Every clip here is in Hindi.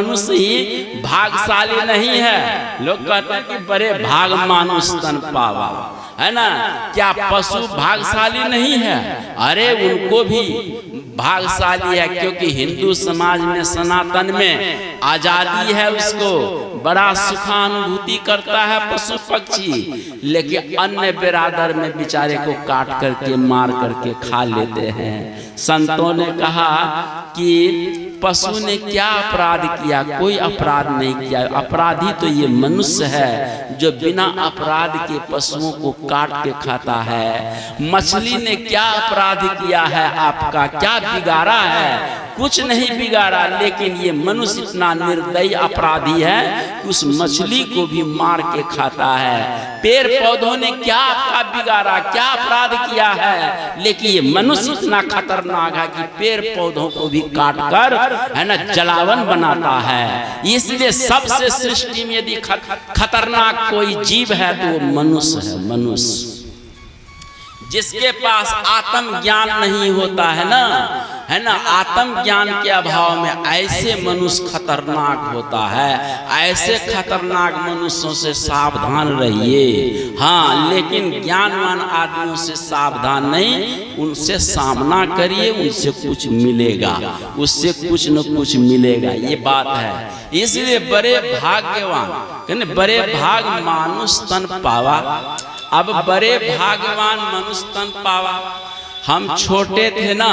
मनुष्य ही भाग्यशाली नहीं है। लोग कहते हैं कि बड़े भाग मानुष तन पावा, है ना, क्या पशु भाग्यशाली नहीं है? अरे उनको भी भाग्यशाली है, क्योंकि हिंदू समाज में सनातन में आजादी है, उसको बड़ा सुखानुभूति करता है पशु पक्षी। लेकिन अन्य बिरादर में बेचारे को काट करके मार करके खा लेते हैं। संतों ने कहा कि पशु ने क्या अपराध किया? कोई अपराध नहीं किया। अपराधी तो ये मनुष्य है जो बिना अपराध के पशुओं को काट के खाता है। मछली ने क्या अपराध किया है? आपका क्या बिगाड़ा है? कुछ नहीं बिगाड़ा, लेकिन ये मनुष्य इतना निर्दयी अपराधी है कि उस मछली को भी मार के खाता है। पेड़ पौधों ने क्या आपका बिगाड़ा, क्या अपराध किया है? लेकिन ये मनुष्य इतना खतरनाक है कि पेड़ पौधों को भी काट कर, है ना, जलावन बनाता है। इसलिए सबसे सृष्टि में यदि खतरनाक कोई जीव है तो वो मनुष्य है। मनुष्य जिसके पास आत्म ज्ञान नहीं होता है ना, है ना, आत्म ज्ञान के अभाव में ऐसे मनुष्य खतरनाक होता है। ऐसे खतरनाक मनुष्यों से सावधान रहिए। हाँ, लेकिन ज्ञानवान आदमियों से सावधान नहीं, उनसे सामना करिए, उनसे कुछ मिलेगा, उससे कुछ न कुछ मिलेगा। ये बात है। इसलिए बड़े भाग्यवान, कहने बड़े भाग मानुष तन पावा। अब बड़े भाग्यवान मनुष्य तन पावा। हम छोटे थे ना,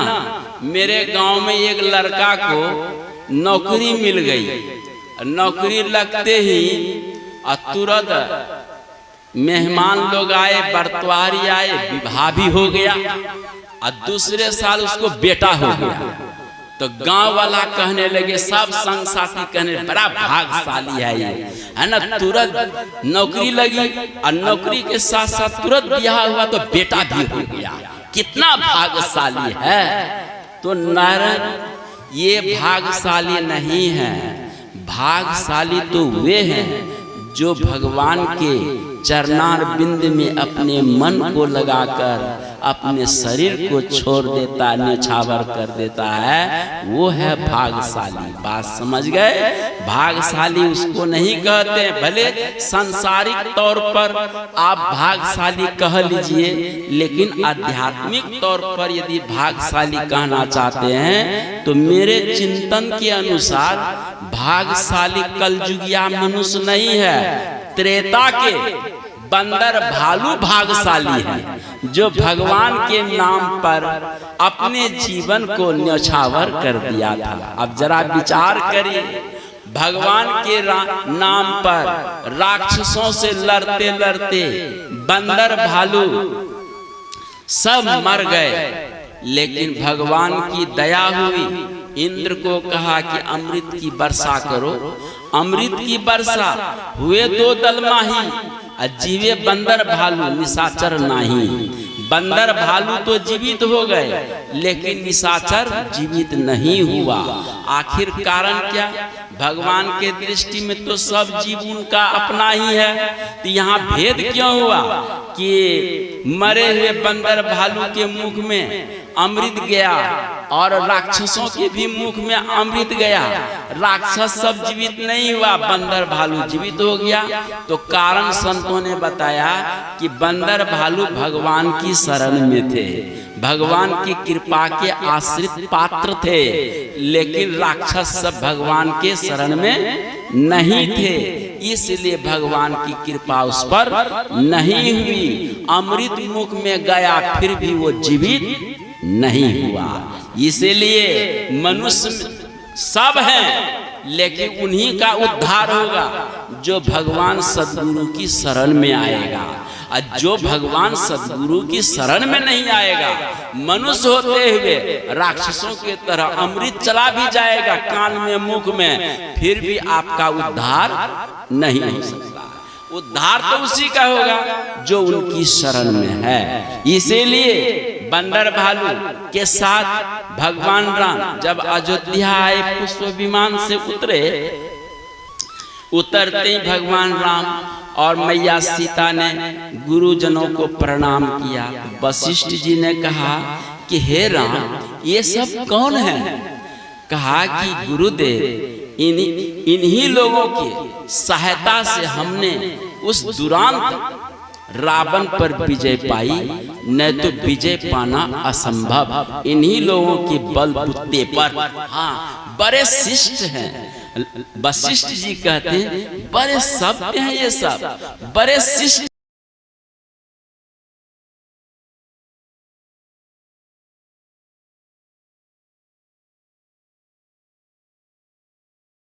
मेरे गांव में एक लड़का को नौकरी मिल गई। नौकरी लगते ही तुरंत मेहमान लोग आए, बरतवारी आए, विवाह भी हो गया और दूसरे साल उसको बेटा हो गया। तो गांव वाला कहने लगे, सब संग साथी कहने बड़ा भाग्यशाली है ये, है ना, तुरंत नौकरी लगी और नौकरी के साथ साथ तुरंत ब्याह हुआ तो बेटा भी हो गया। कितना भाग्यशाली है। तो नारायण ये भाग्यशाली नहीं है। भाग्यशाली तो वे हैं जो भगवान के चरणार बिंद में अपने मन को लगाकर अपने शरीर को छोड़ देता, न्यौछावर कर देता है, वो है भाग्यशाली। बात समझ गए? भाग्यशाली उसको नहीं कहते। भले सांसारिक तौर पर आप भाग्यशाली कह लीजिए, लेकिन आध्यात्मिक तौर पर यदि भाग्यशाली कहना चाहते हैं तो मेरे चिंतन के अनुसार भाग्यशाली कलयुगिया मनुष्य नहीं है। त्रेता के बंदर भालू भाग्यशाली है, जो भगवान के नाम पर अपने जीवन को न्यौछावर कर दिया था। अब जरा विचार करिए, भगवान के नाम पर राक्षसों से लड़ते लड़ते बंदर भालू सब मर गए, लेकिन भगवान की दया हुई। इंद्र को कहा कि अमृत की वर्षा करो। अमृत की वर्षा हुए दो दलमाही, जीवे बंदर भालू निशाचर नहीं। बंदर भालू तो जीवित हो गए, लेकिन निशाचर जीवित नहीं हुआ। आखिर कारण क्या? भगवान के दृष्टि में तो सब जीव उनका अपना ही है। तो यहाँ भेद क्यों हुआ कि मरे हुए बंदर भालू के मुख में अमृत गया और राक्षसों के भी मुख में अमृत गया? राक्षस सब जीवित नहीं हुआ, बंदर भालू जीवित हो गया। तो कारण संतों ने बताया कि बंदर भालू भगवान की शरण में थे, भगवान की कृपा के आश्रित पात्र थे, लेकिन राक्षस सब भगवान के शरण में नहीं थे। इसलिए भगवान की कृपा उस पर नहीं हुई। अमृत मुख में गया फिर भी वो जीवित नहीं हुआ। इसलिए मनुष्य सब हैं, लेकिन उन्हीं का उद्धार होगा जो भगवान सद्गुरु की शरण में आएगा। और जो भगवान सद्गुरु की शरण में नहीं आएगा, मनुष्य होते हुए राक्षसों के तरह अमृत चला भी जाएगा कान में मुख में, फिर भी आपका उद्धार नहीं हो सकता। उद्धार तो उसी का होगा जो उनकी शरण में है। इसीलिए बंदर भालू के साथ भगवान राम जब अयोध्या आए, पुष्प विमान से उतरते ही भगवान राम और मैया सीता ने गुरुजनों को प्रणाम किया। वशिष्ठ जी ने कहा कि हे राम, ये सब कौन है? कहा कि गुरुदेव, इन्हीं लोगों की सहायता से हमने उस दुरांत रावण पर विजय पाई, न तो विजय पाना असंभव। इन्हीं लोगों के बलबूते पर। हाँ, बड़े शिष्ट हैं। वशिष्ठ जी कहते हैं बड़े सभ्य हैं ये सब, बड़े शिष्ट